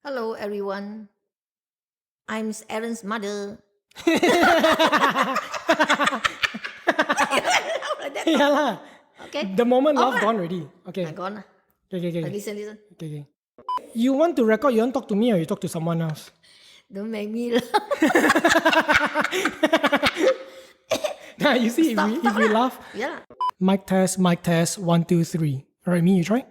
Hello, everyone. I'm Aaron's mother. Yeah lah. Okay. The moment Oh, love gone already. Okay. Gone. Okay. Listen. Okay. You want to record, you want to talk to me or you talk to someone else? Don't make me laugh. Nah, you see, Stop if we lah. laugh. Yeah. Mic test, 1, 2, 3. Alright, me, you try?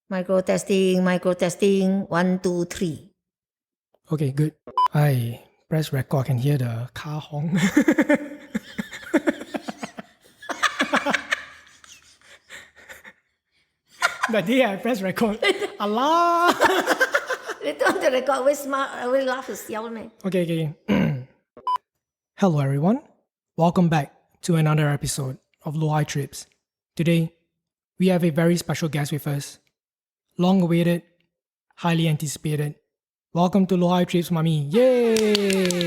Micro testing. 1, 2, 3. Okay, good. I press record, I can hear the car honk. The day I press record, Allah! Later on the record, always smile, always laugh to siao me. Okay. Hello everyone. Welcome back to another episode of Low High Trips. Today, we have a very special guest with us. Long awaited, highly anticipated. Welcome to Low High Trips, Mummy. Yay!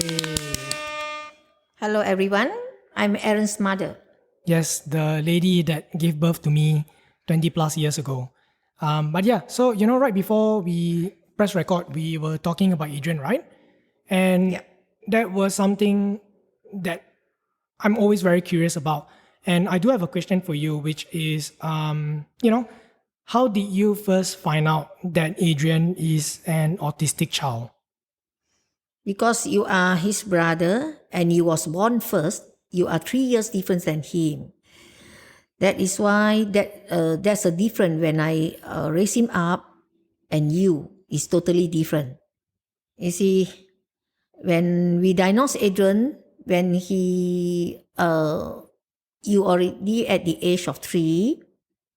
Hello, everyone. I'm Aaron's mother. Yes, the lady that gave birth to me 20 plus years ago. But yeah, so right before we press record, we were talking about Adrian, right? And that was something that I'm always very curious about. And I do have a question for you, which is, how did you first find out that Adrian is an autistic child? Because you are his brother and you was born first, you are 3 years different than him. That is why that's a difference when I raise him up and you is totally different. You see, when we diagnosed Adrian, when you already at the age of 3,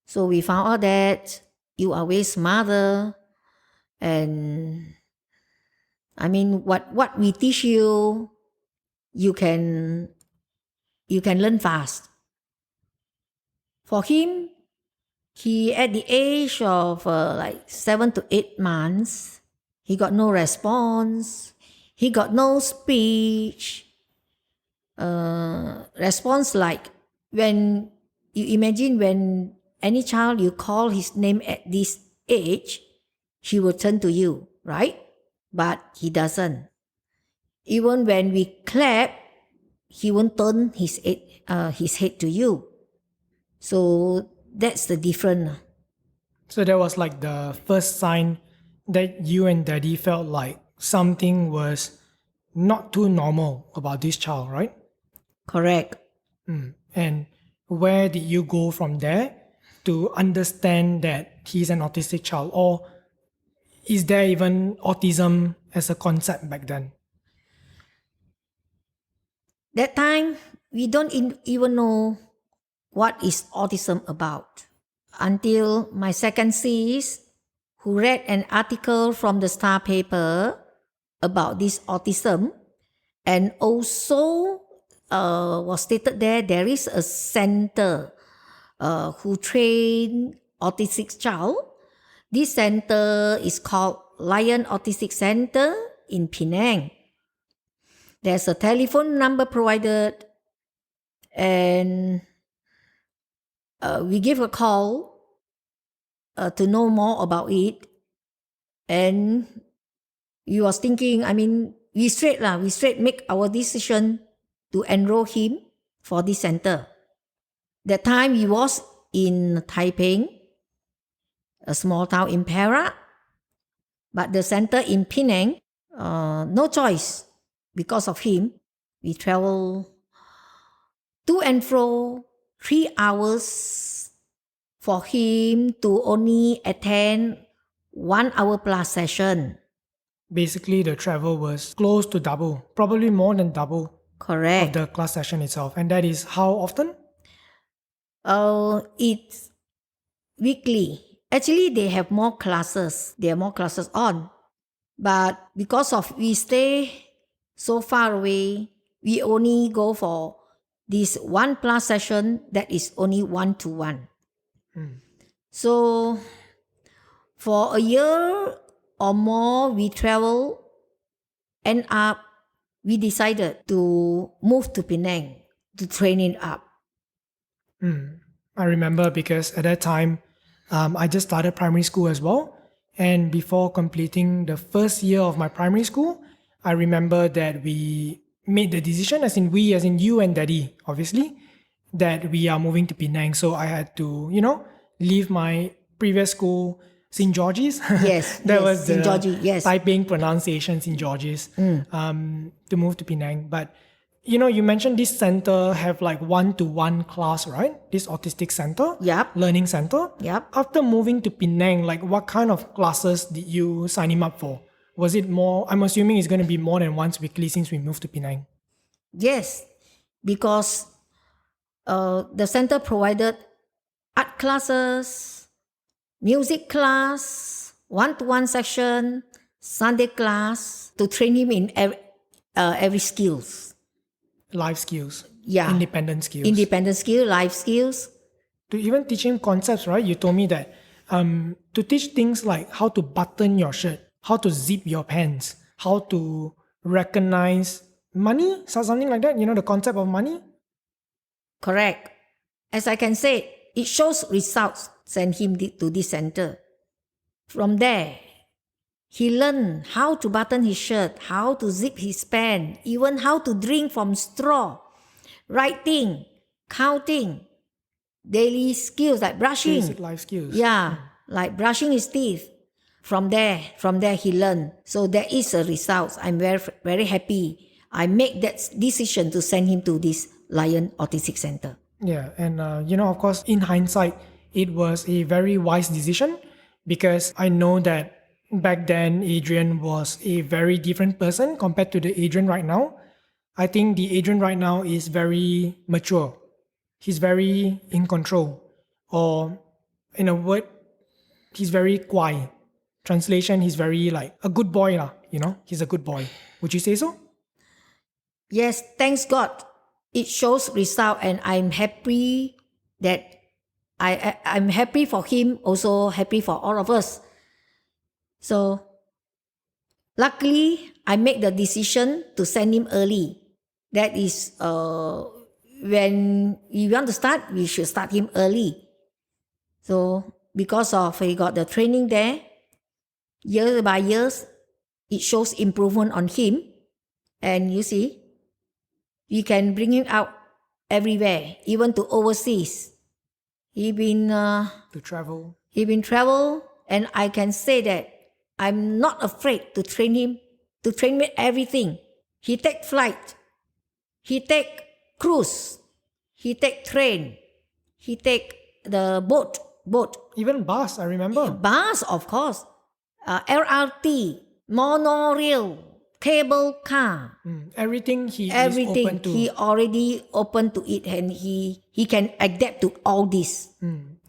so we found out that you are his mother, and I mean what we teach you, you can learn fast. For him, he at the age of 7 to 8 months, he got no response. He got no speech. Response like when you imagine when any child you call his name at this age, he will turn to you, right? But he doesn't. Even when we clap, he won't turn his head to you. So that's the difference. So that was like the first sign that you and daddy felt like something was not too normal about this child, right? Correct. And where did you go from there to understand that he's an autistic child? Or is there even autism as a concept back then? That time, we don't even know what is autism about until my second sis, who read an article from the Star paper about this autism, and also was stated there is a center who train autistic child. This center is called Lion Autistic Center in Penang. There's a telephone number provided, and we give a call to know more about it. And we was thinking, we straight make our decision to enroll him for this center. That time he was in Taipei, a small town in Perak, but the center in Penang, no choice. Because of him, we travel to and fro 3 hours for him to only attend 1 hour plus session. Basically, the travel was close to double, probably more than double Correct. of the class session itself. And that is how often? It's weekly. Actually, they have more classes. There are more classes on. But because of we stay so far away, we only go for this 1 plus session that is only 1-to-1. So for a year or more, we travel, end up, we decided to move to Penang to train it up. I remember because at that time, I just started primary school as well. And before completing the first year of my primary school, I remember that we made the decision, as in we, as in you and daddy, obviously, that we are moving to Penang. So I had to, leave my previous school, St. George's. Yes, That yes, was St. the George, yes. Taiping pronunciation, St. George's, to move to Penang. But you mentioned this center have like one-to-one class, right? This autistic center, Yep. learning center. Yep. After moving to Penang, like what kind of classes did you sign him up for? Was it more? I'm assuming it's going to be more than once weekly since we moved to Penang. Yes, because the center provided art classes, music class, one-to-one session, Sunday class to train him in every skills. Life skills, Yeah. independent skills. Independent skill, life skills. To even teach him concepts, right? You told me that to teach things like how to button your shirt, how to zip your pants, how to recognize money, something like that. The concept of money. Correct. As I can say, it shows results. Send him to this center. From there, he learned how to button his shirt, how to zip his pants, even how to drink from straw, writing, counting, daily skills like brushing. Basic life skills. Yeah, like brushing his teeth. From there he learned. So there is a result. I'm very, very happy. I make that decision to send him to this Lion Autistic Center. Yeah, and of course, in hindsight, it was a very wise decision because I know that back then Adrian was a very different person compared to the Adrian right now. I think the Adrian right now is very mature. He's very in control, or in a word, he's very quiet. Translation, he's very like a good boy lah. He's a good boy. Would you say so? Yes, thanks God. It shows result, and I'm happy that I'm happy for him, also happy for all of us. So luckily, I made the decision to send him early. That is, when we want to start, we should start him early. So because of he got the training there, year by years, it shows improvement on him. And you see, we can bring him out everywhere, even to overseas. He been To travel. and I can say that I'm not afraid to train him with everything. He take flight, he take cruise, he take train, he take the boat, Even bus, I remember. bus, of course, LRT, monorail, cable car. Everything he is Everything open to. he already open to it, and he can adapt to all this.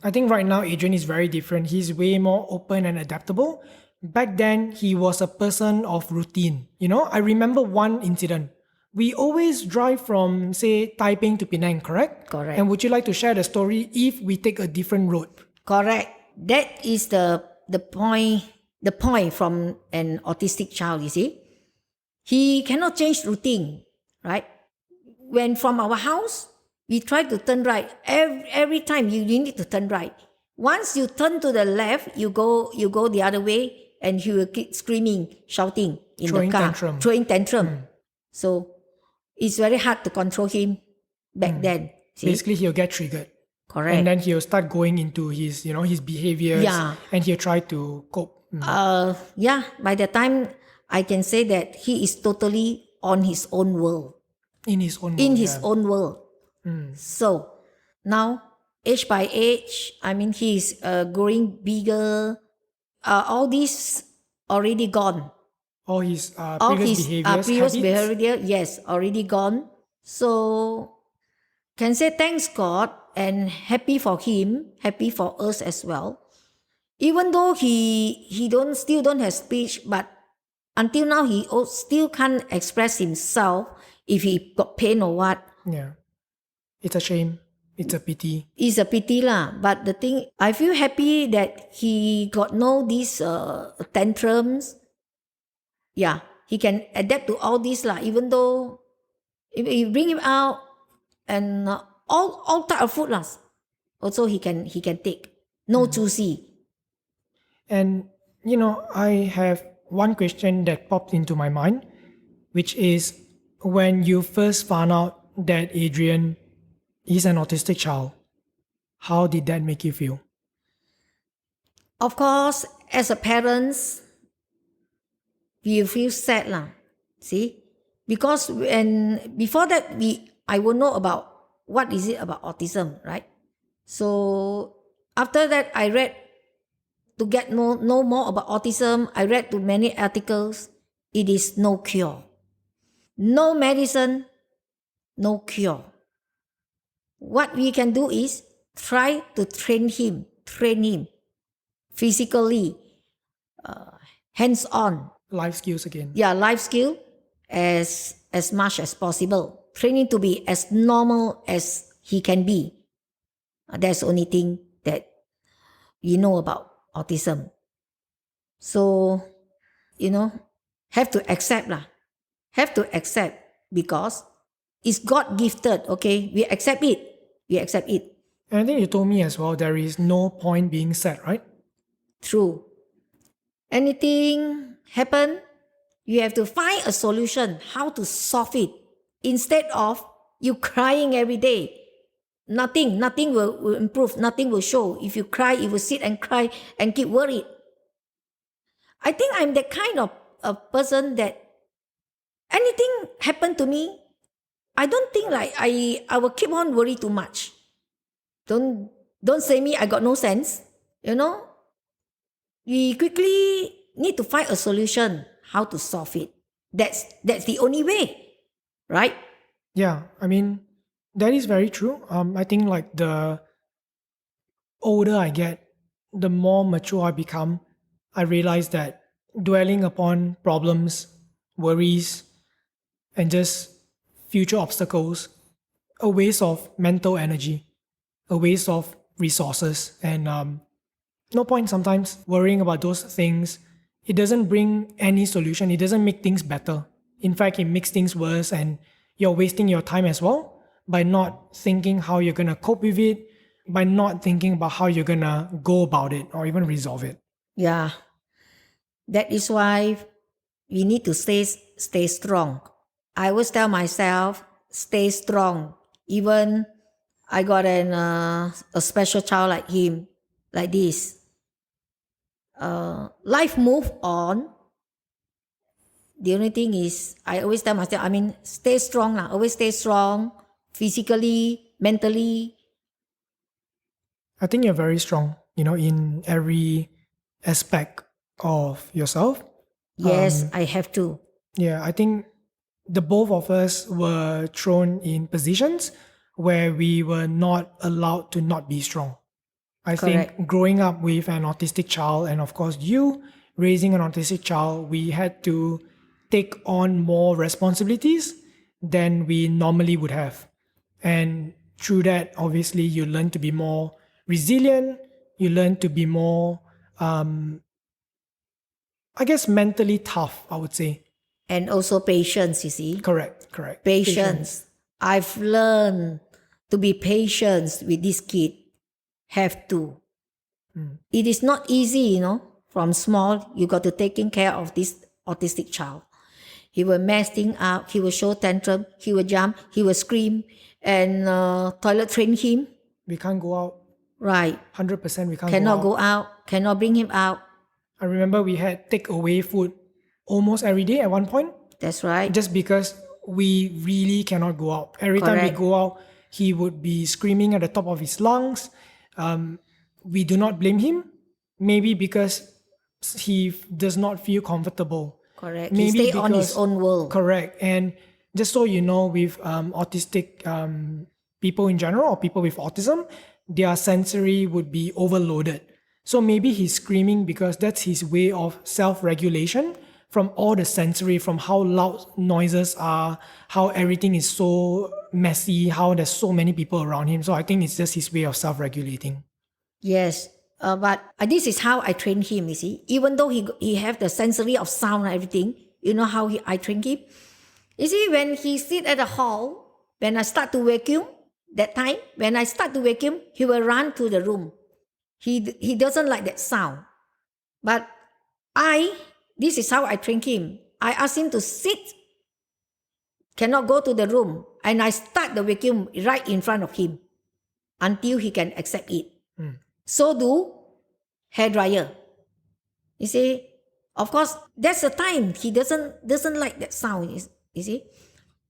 I think right now Adrian is very different. He's way more open and adaptable. Back then, he was a person of routine. I remember one incident. We always drive from, say, Taiping to Penang, correct? Correct. And would you like to share the story if we take a different road? Correct. That is the point from an autistic child, you see. He cannot change routine, right? When from our house, we try to turn right. Every time you need to turn right. Once you turn to the left, you go the other way, and he will keep screaming, shouting in Throwing the car. tantrum. Throwing tantrum. So it's very hard to control him back then. See? Basically, he'll get triggered. Correct. And then he'll start going into his, his behaviors. Yeah. And he'll try to cope. By the time I can say that he is totally on his own world. In his own world. In his own world. So now, age by age, he is growing bigger. All this already gone. All his All previous his behaviors, previous habits. behavior, yes, already gone. So can say thanks God and happy for him, happy for us as well. Even though he still don't have speech, but until now he still can't express himself if he got pain or what. Yeah. It's a shame. It's a pity. It's a pity lah. But the thing, I feel happy that he got these tantrums. Yeah, he can adapt to all this lah. Even though if you bring him out and all type of food lah, also he can take. No juicy. And I have one question that popped into my mind, which is when you first found out that Adrian is an autistic child, how did that make you feel? Of course, as a parents, we feel sad lah. See, because when before that I will know about what is it about autism, right? So after that, I read to get know more about autism. I read to many articles. It is no cure, no medicine, no cure. What we can do is try to train him physically, hands on. Life skills again. Yeah, life skill as much as possible. Training to be as normal as he can be. That's the only thing that we know about autism. So, you know, have to accept lah. Have to accept because it's God gifted, okay? We accept it. We accept it. And I think you told me as well there is no point being sad, right? True. Anything happen, you have to find a solution how to solve it instead of you crying every day. Nothing will improve, nothing will show. If you cry, you will sit and cry and keep worried. I think I'm that kind of a person that anything happen to me, I don't think like I will keep on worry too much. Don't say me I got no sense. We quickly need to find a solution how to solve it. That's the only way, right? Yeah, I mean, that is very true. I think like the older I get, the more mature I become, I realize that dwelling upon problems, worries, and just future obstacles, a waste of mental energy, a waste of resources, and no point sometimes worrying about those things. It doesn't bring any solution. It doesn't make things better. In fact, it makes things worse, and you're wasting your time as well by not thinking how you're gonna cope with it, by not thinking about how you're gonna go about it or even resolve it. Yeah. That is why we need to stay strong. I always tell myself, stay strong. Even I got a special child like him, like this. Life move on. The only thing is, I always tell myself, stay strong lah. Always stay strong, physically, mentally. I think you're very strong, in every aspect of yourself. Yes, I have to. Yeah, I think the both of us were thrown in positions where we were not allowed to not be strong. I Correct. think growing up with an autistic child, and of course you raising an autistic child, we had to take on more responsibilities than we normally would have. And through that, obviously, you learn to be more resilient, you learn to be more, I guess, mentally tough, I would say. And also patience, you see. Correct. Patience. I've learned to be patient with this kid. Have to. It is not easy, From small, you got to taking care of this autistic child. He will mess things up. He will show tantrum. He will jump. He will scream. And toilet train him. We can't go out. Right. 100% we can't Cannot go out. go out. Cannot bring him out. I remember we had takeaway food almost every day at one point. That's right. Just because we really cannot go out. Every time we Correct. go out, he would be screaming at the top of his lungs. We do not blame him. Maybe because he does not feel comfortable. Correct. Maybe he stay on his own world. Correct. And just so you know, with autistic people in general or people with autism, their sensory would be overloaded. So maybe he's screaming because that's his way of self-regulation from all the sensory, from how loud noises are, how everything is so messy, how there's so many people around him. So I think it's just his way of self-regulating. Yes. But this is how I train him, you see. Even though he have the sensory of sound and everything, you know how I train him? You see, when he sit at the hall, when I start to vacuum, that time, when I start to vacuum, he will run to the room. He doesn't like that sound. But This is how I train him. I ask him to sit, cannot go to the room, and I start the vacuum right in front of him until he can accept it. So do hair dryer. You see, of course, that's the time he doesn't like that sound. You see,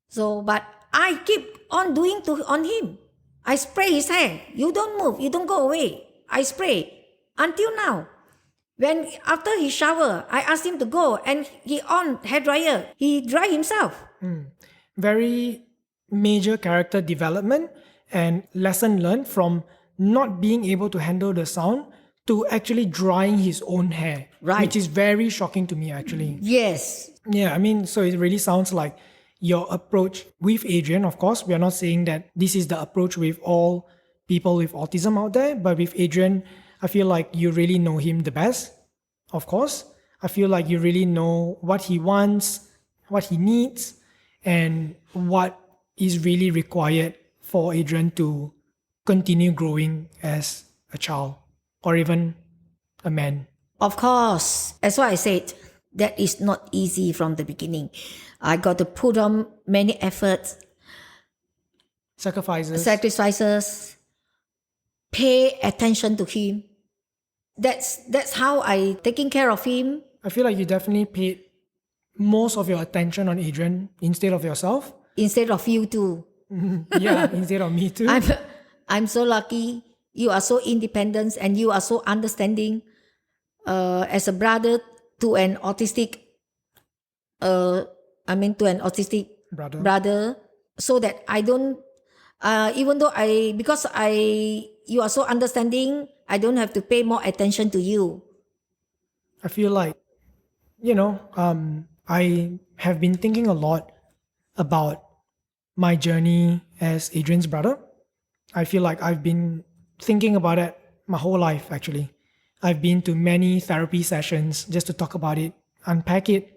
so but I keep on doing on him. I spray his hair. You don't move. You don't go away. I spray until now. When after he shower, I ask him to go and he on hair dryer. He dry himself. Very major character development and lesson learned from not being able to handle the sound to actually drying his own hair. Right. Which is very shocking to me actually. Yes. Yeah, I mean, so it really sounds like your approach with Adrian. Of course, we are not saying that this is the approach with all people with autism out there, but with Adrian, I feel like you really know him the best. Of course, I feel like you really know what he wants, what he needs, and what is really required for Adrian to continue growing as a child or even a man. Of course, as what I said, that is not easy from the beginning. I got to put on many efforts, sacrifices, pay attention to him. That's how I taking care of him. I feel like you definitely paid most of your attention on Adrian instead of yourself. Instead of you too. Yeah, instead of me too. I'm so lucky. You are so independent and you are so understanding. As a brother to an autistic, to an autistic brother, so that I don't, even though you are so understanding, I don't have to pay more attention to you. I feel like, I have been thinking a lot about my journey as Adrian's brother. I feel like I've been thinking about it my whole life, actually. I've been to many therapy sessions just to talk about it, unpack it,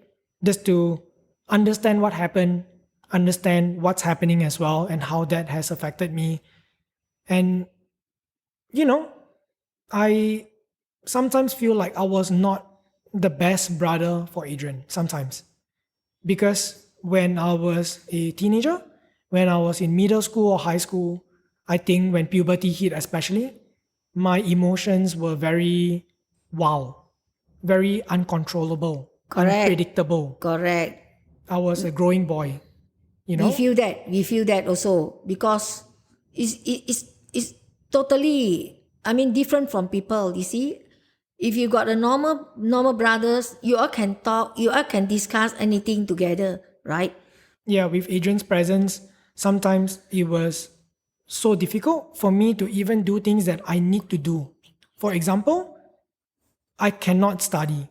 just to understand what happened, understand what's happening as well, and how that has affected me. And, I sometimes feel like I was not the best brother for Adrian, sometimes. Because when I was a teenager, when I was in middle school or high school, I think when puberty hit especially, my emotions were very very uncontrollable, unpredictable. Correct. I was a growing boy, We feel that also because it's totally, different from people. You see, if you got a normal brothers, you all can talk, you all can discuss anything together, right? Yeah, with Adrian's presence, sometimes it was so difficult for me to even do things that I need to do. For example, I cannot study.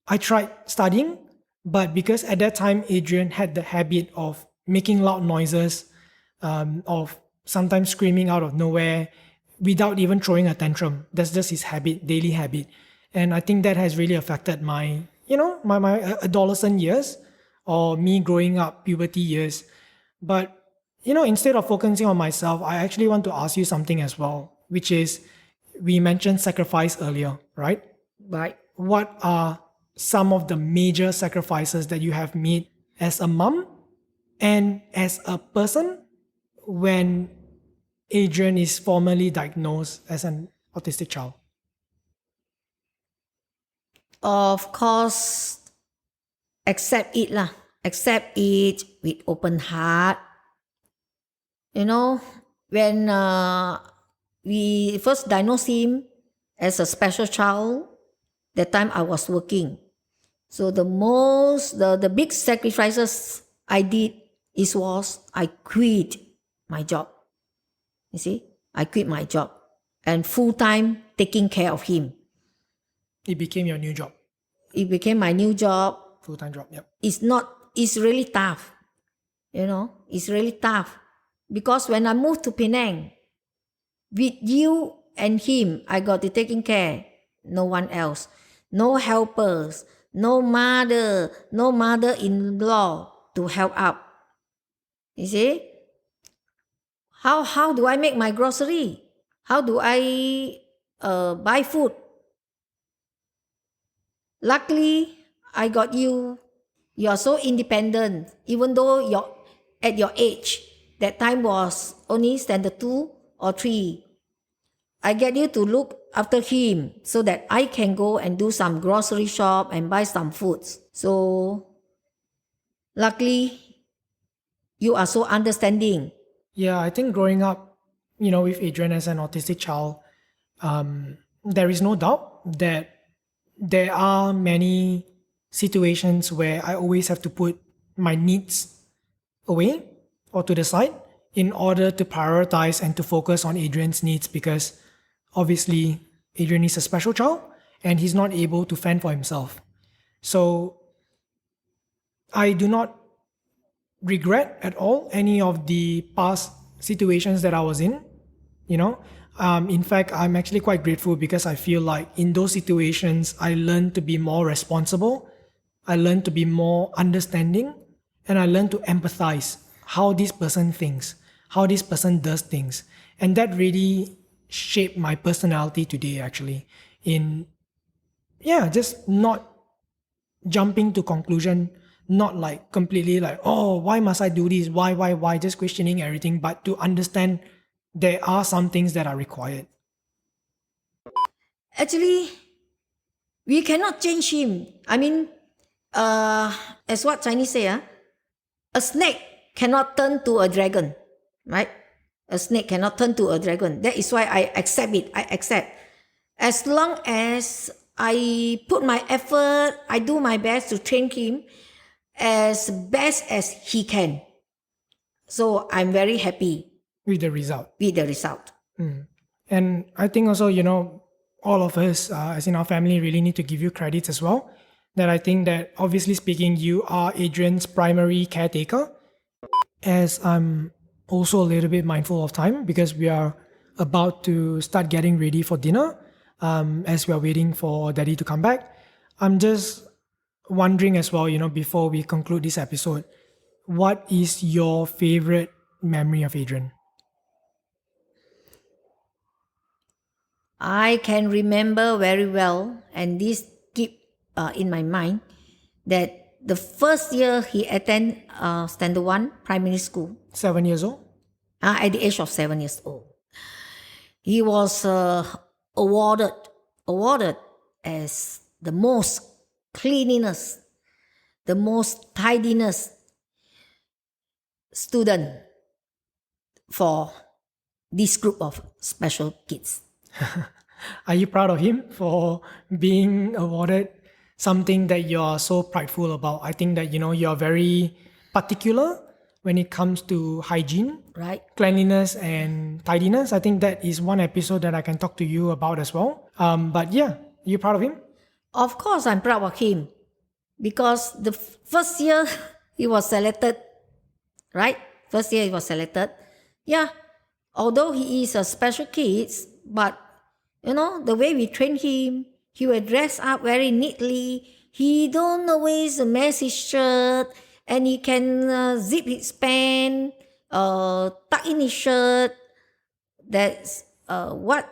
I tried studying, but because at that time Adrian had the habit of making loud noises, of sometimes screaming out of nowhere without even throwing a tantrum. That's just his habit, daily habit. And I think that has really affected my adolescent years or me growing up, puberty years. But, instead of focusing on myself, I actually want to ask you something as well, which is we mentioned sacrifice earlier, right? Right. What are some of the major sacrifices that you have made as a mom and as a person when Adrian is formally diagnosed as an autistic child? Of course, accept it lah. Accept it with open heart. When we first diagnosed him as a special child, that time I was working. So the big sacrifices I did was I quit my job. You see, I quit my job and full time taking care of him. It became your new job. It became my new job. Full-time job, yep. It's really tough. It's really tough. Because when I moved to Penang, with you and him, I got to taking care. No one else. No helpers. No mother-in-law to help out. You see? How do I make my grocery? How do I buy food? Luckily, I got you. You are so independent, even though you're at your age. That time was only standard 2 or 3. I get you to look after him so that I can go and do some grocery shop and buy some foods. So luckily, you are so understanding. Yeah, I think growing up, with Adrian as an autistic child, there is no doubt that there are many situations where I always have to put my needs away or to the side in order to prioritize and to focus on Adrian's needs, because obviously Adrian is a special child and he's not able to fend for himself. So I do not regret at all any of the past situations that I was in. You know, in fact, I'm actually quite grateful because I feel like in those situations, I learned to be more responsible, I learned to be more understanding, and I learned to empathize how this person thinks, how this person does things. And that really shaped my personality today, actually, in, yeah, just not jumping to conclusion, not like completely like, oh, why must I do this, why, just questioning everything, but to understand there are some things that are required. Actually, we cannot change him. I mean, as what Chinese say, a snake cannot turn to a dragon, right? A snake cannot turn to a dragon. That is why I accept it. I accept. As long as I put my effort, I do my best to train him as best as he can. So I'm very happy With the result. with the result. And I think also, all of us, as in our family, really need to give you credits as well. That I think that obviously speaking, you are Adrian's primary caretaker, as I'm also a little bit mindful of time because we are about to start getting ready for dinner, as we are waiting for daddy to come back. I'm just wondering as well, before we conclude this episode, what is your favorite memory of Adrian? I can remember very well, and this keep in my mind, that the first year he attend standard 1 primary school, 7 years old? at the age of 7 years old, he was awarded awarded as the most cleanliness, the most tidiness student for this group of special kids. Are you proud of him for being awarded something that you're so prideful about? I think that, you're very particular when it comes to hygiene, Right? cleanliness, and tidiness. I think that is one episode that I can talk to you about as well. But yeah, you proud of him? Of course, I'm proud of him because the first year he was selected, right? First year he was selected. Yeah, although he is a special kid, but the way we train him, he will dress up very neatly. He don't always mess his shirt, and he can zip his pants, tuck in his shirt. That's what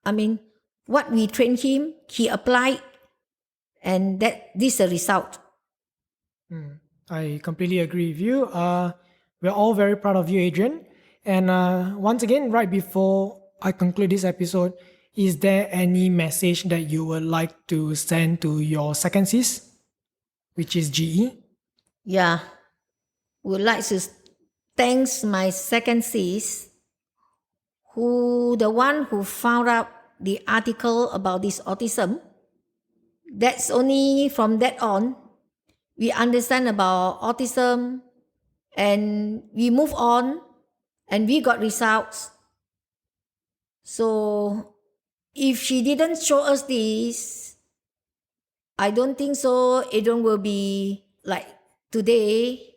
we train him. He applied, and this is the result. I completely agree with you. We're all very proud of you, Adrian. And once again, right before I conclude this episode, is there any message that you would like to send to your second sis, which is GE? Yeah, would like to thanks my second sis, the one who found out the article about this autism. That's only from that on we understand about autism, and we move on, and we got results. So if she didn't show us this, I don't think so Adrian will be like today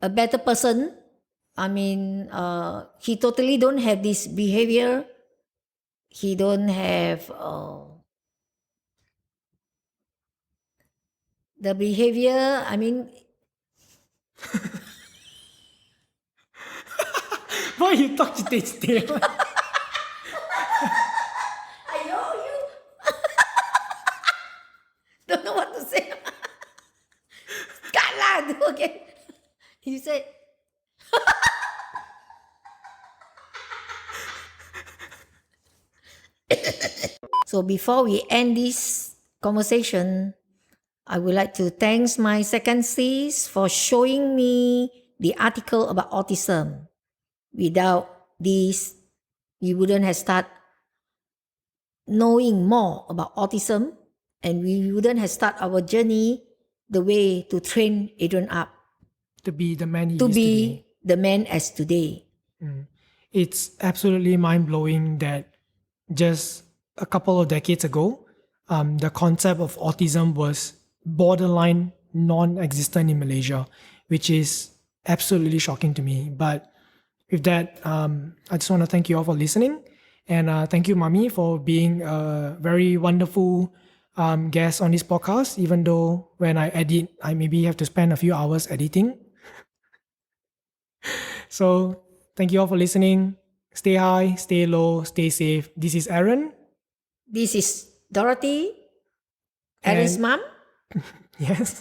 a better person. He totally don't have this behavior. He don't have the behavior. Why you talk to this still? I know you. Don't know what do again. You said. So before we end this conversation, I would like to thank my second sis for showing me the article about autism. Without this, we wouldn't have started knowing more about autism, and we wouldn't have started our journey the way to train Adrian up To be the man he to is be today. the man as today. It's absolutely mind-blowing that just a couple of decades ago, the concept of autism was borderline non-existent in Malaysia, which is absolutely shocking to me. But with that, I just want to thank you all for listening. And thank you, Mami, for being a very wonderful guest on this podcast, even though when I edit, I maybe have to spend a few hours editing. So thank you all for listening. Stay high, stay low, stay safe. This is Aaron. This is Dorothy, Aaron's And- mom. Yes.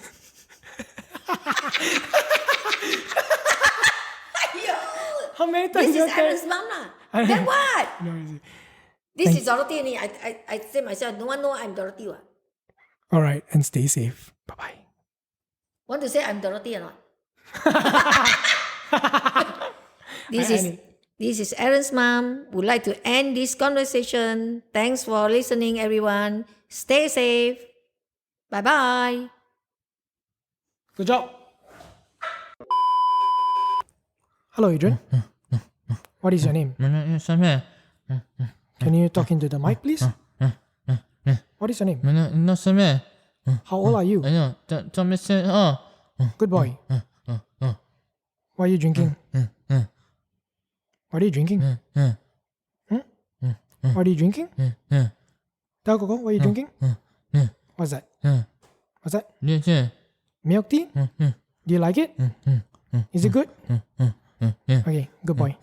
How many times This you is tell- Aaron's mom lah. Then what? No, is it- This is Dorothy. And I say myself, no one know I'm Dorothy. What? All right, and stay safe. Bye-bye. Want to say I'm Dorothy or not? This Hi, is Annie. this is Aaron's mom. Would like to end this conversation. Thanks for listening, everyone. Stay safe. Bye bye. Good job. Hello, Adrian. What is your name? Can you talk into the mic, please? What is your name? How old are you? Good boy. Why are you drinking? What are you drinking? What are you drinking? Tell Coco, what are you drinking? What's that? What's that? Milk tea? Do you like it? Is it good? Okay, good boy.